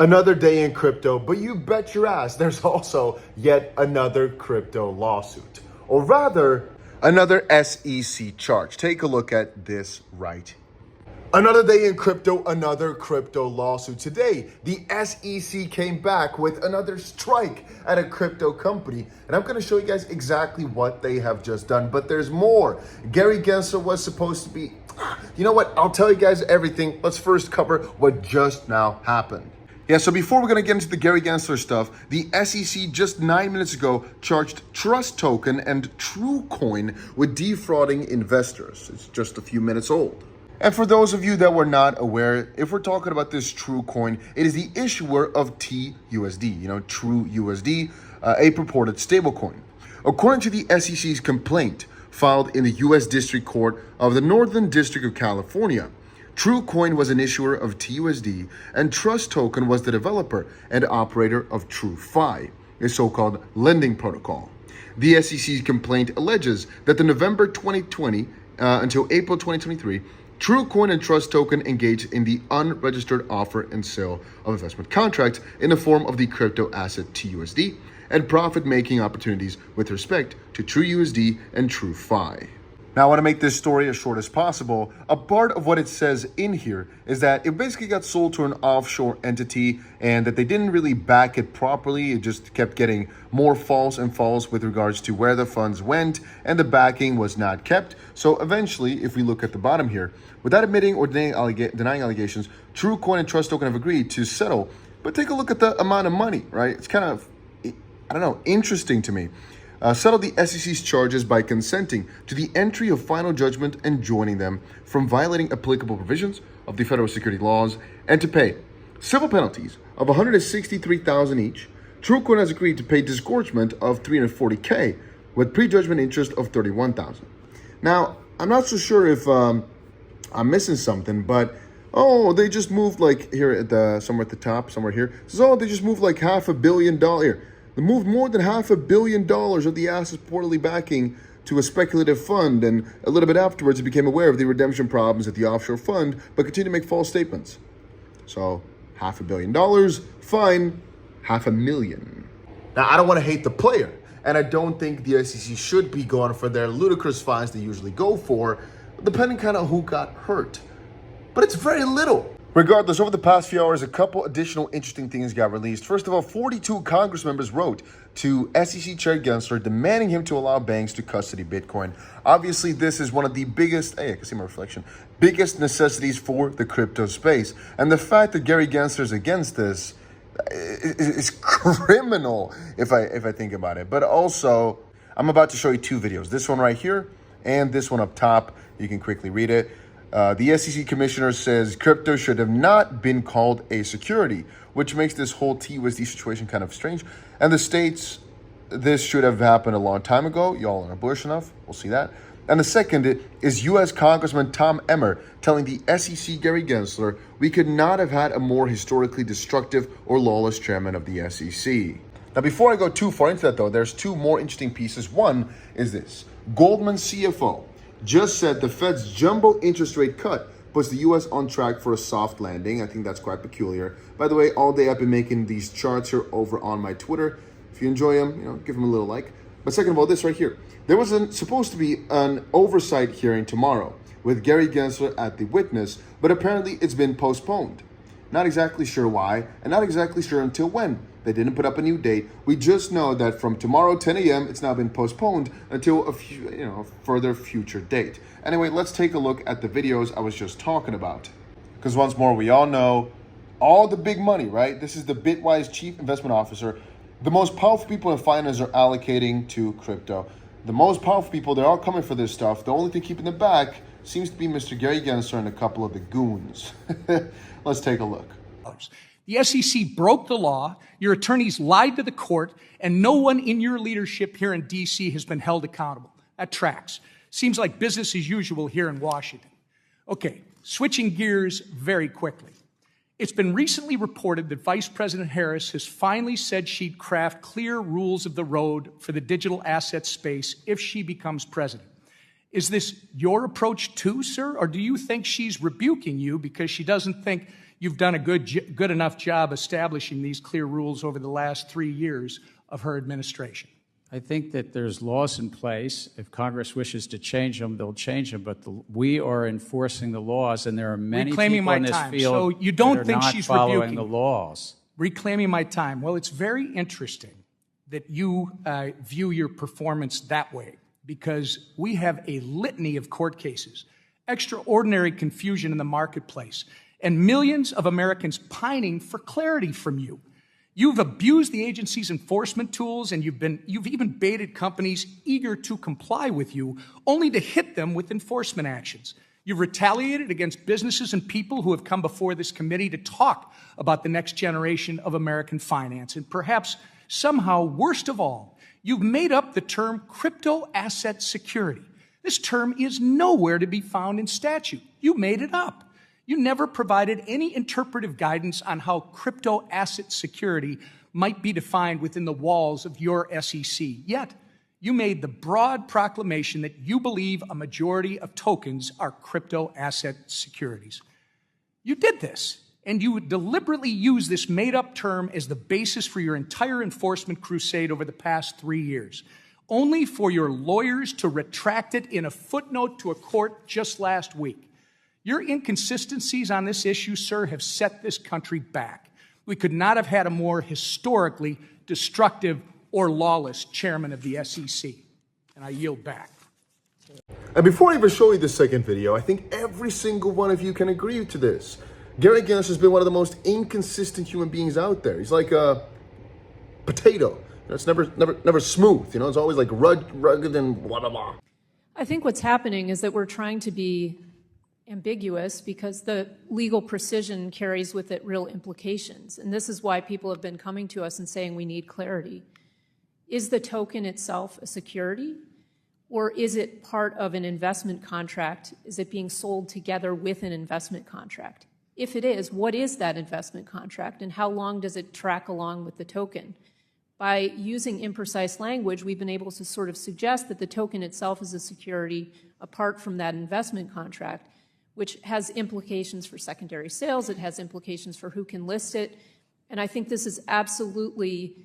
Another day in crypto, but you bet your ass there's also yet another crypto lawsuit. Or rather, another SEC charge. Take a look at this right here. Another day in crypto, another crypto lawsuit. Today, the SEC came back with another strike at a crypto company. And I'm going to show you guys exactly what they have just done. But there's more. Gary Gensler was supposed to be... You know what? I'll tell you guys everything. Let's first cover what just now happened. Yeah, so before we're going to get into the Gary Gensler stuff, the SEC just 9 minutes ago charged Trust Token and TrueCoin with defrauding investors. It's just a few minutes old. And for those of you that were not aware, if we're talking about this TrueCoin, it is the issuer of TUSD, TrueUSD, a purported stablecoin. According to the SEC's complaint filed in the U.S. District Court of the Northern District of California, TrueCoin was an issuer of TUSD and Trust Token was the developer and operator of TrueFi, a so-called lending protocol. The SEC's complaint alleges that the November 2020 until April 2023, TrueCoin and Trust Token engaged in the unregistered offer and sale of investment contracts in the form of the crypto asset TUSD and profit-making opportunities with respect to TrueUSD and TrueFi. Now, I want to make this story as short as possible. A part of what it says in here is that it basically got sold to an offshore entity and that they didn't really back it properly. It just kept getting more false and false with regards to where the funds went, and the backing was not kept. So eventually, if we look at the bottom here, without admitting or denying allegations, TrueCoin and Trust Token have agreed to settle. But take a look at the amount of money, right? It's kind of, interesting to me. Settled the SEC's charges by consenting to the entry of final judgment and joining them from violating applicable provisions of the federal security laws, and to pay civil penalties of $163,000 each. TrueCoin has agreed to pay disgorgement of $340K with prejudgment interest of $31,000. Now, I'm not so sure if I'm missing something, but they just moved like here at the somewhere at the top, somewhere here. It says, they just moved like $500 million here. They moved more than $500 million of the assets reportedly backing to a speculative fund, and a little bit afterwards it became aware of the redemption problems at the offshore fund, but continued to make false statements. So, $500 million, fine, $500,000. Now, I don't want to hate the player, and I don't think the SEC should be going for their ludicrous fines they usually go for, depending kind of who got hurt. But it's very little. Regardless, over the past few hours, a couple additional interesting things got released. First of all, 42 Congress members wrote to SEC Chair Gensler demanding him to allow banks to custody Bitcoin. Obviously, this is one of the biggest, I can see my reflection, biggest necessities for the crypto space. And the fact that Gary Gensler is against this is criminal if I think about it. But also, I'm about to show you two videos. This one right here and this one up top. You can quickly read it. The SEC commissioner says crypto should have not been called a security, which makes this whole TUSD situation kind of strange. And the states, this should have happened a long time ago. Y'all aren't bullish enough. We'll see that. And the second is U.S. Congressman Tom Emmer telling the SEC Gary Gensler, we could not have had a more historically destructive or lawless chairman of the SEC. Now, before I go too far into that, though, there's two more interesting pieces. One is this. Goldman CFO just said the Fed's jumbo interest rate cut puts the U.S. on track for a soft landing. I think that's quite peculiar. By the way, all day I've been making these charts here over on my Twitter. If you enjoy them, give them a little like. But second of all, this right here. There was supposed to be an oversight hearing tomorrow with Gary Gensler at the witness, but apparently it's been postponed. Not exactly sure why, and not exactly sure until when. They didn't put up a new date. We just know that from tomorrow, 10 a.m., it's now been postponed until a further future date. Anyway, let's take a look at the videos I was just talking about. Because once more, we all know all the big money, right? This is the Bitwise chief investment officer. The most powerful people in finance are allocating to crypto. The most powerful people, they're all coming for this stuff. The only thing keeping them back seems to be Mr. Gary Gensler and a couple of the goons. Let's take a look. The SEC broke the law, your attorneys lied to the court, and no one in your leadership here in D.C. has been held accountable. That tracks. Seems like business as usual here in Washington. Okay, switching gears very quickly. It's been recently reported that Vice President Harris has finally said she'd craft clear rules of the road for the digital asset space if she becomes president. Is this your approach too, sir? Or do you think she's rebuking you because she doesn't think you've done a good enough job establishing these clear rules over the last 3 years of her administration? I think that there's laws in place. If Congress wishes to change them, they'll change them. But we are enforcing the laws, and there are many Reclaiming people my in this time. field So you don't that are think not she's following rebuking the laws. Reclaiming my time. Well, it's very interesting that you view your performance that way, because we have a litany of court cases, extraordinary confusion in the marketplace, and millions of Americans pining for clarity from you. You've abused the agency's enforcement tools, and you've even baited companies eager to comply with you, only to hit them with enforcement actions. You've retaliated against businesses and people who have come before this committee to talk about the next generation of American finance. And perhaps, somehow, worst of all, you've made up the term crypto asset security. This term is nowhere to be found in statute. You made it up. You never provided any interpretive guidance on how crypto asset security might be defined within the walls of your SEC. Yet, you made the broad proclamation that you believe a majority of tokens are crypto asset securities. You did this, and you deliberately used this made-up term as the basis for your entire enforcement crusade over the past 3 years, only for your lawyers to retract it in a footnote to a court just last week. Your inconsistencies on this issue, sir, have set this country back. We could not have had a more historically destructive or lawless chairman of the SEC. And I yield back. And before I even show you the second video, I think every single one of you can agree to this. Gary Gensler has been one of the most inconsistent human beings out there. He's like a potato. It's never smooth. It's always like rugged and blah, blah, blah. I think what's happening is that we're trying to be ambiguous because the legal precision carries with it real implications. And this is why people have been coming to us and saying we need clarity. Is the token itself a security, or is it part of an investment contract? Is it being sold together with an investment contract? If it is, what is that investment contract, and how long does it track along with the token? By using imprecise language, we've been able to sort of suggest that the token itself is a security apart from that investment contract, which has implications for secondary sales. It has implications for who can list it. And I think this is absolutely,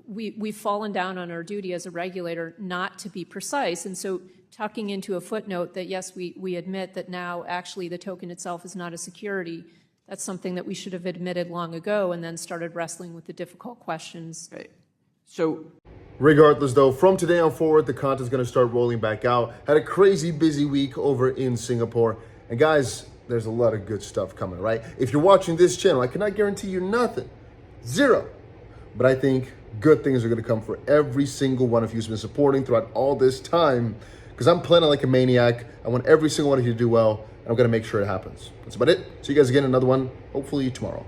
we've fallen down on our duty as a regulator not to be precise. And so tucking into a footnote that, yes, we admit that now actually the token itself is not a security, that's something that we should have admitted long ago and then started wrestling with the difficult questions. Right. So regardless, though, from today on forward, the content's going to start rolling back out. Had a crazy busy week over in Singapore. And guys, there's a lot of good stuff coming, right? If you're watching this channel, I cannot guarantee you nothing. Zero. But I think good things are going to come for every single one of you who's been supporting throughout all this time, because I'm planning like a maniac. I want every single one of you to do well, and I'm going to make sure it happens. That's about it. See you guys again in another one, hopefully tomorrow.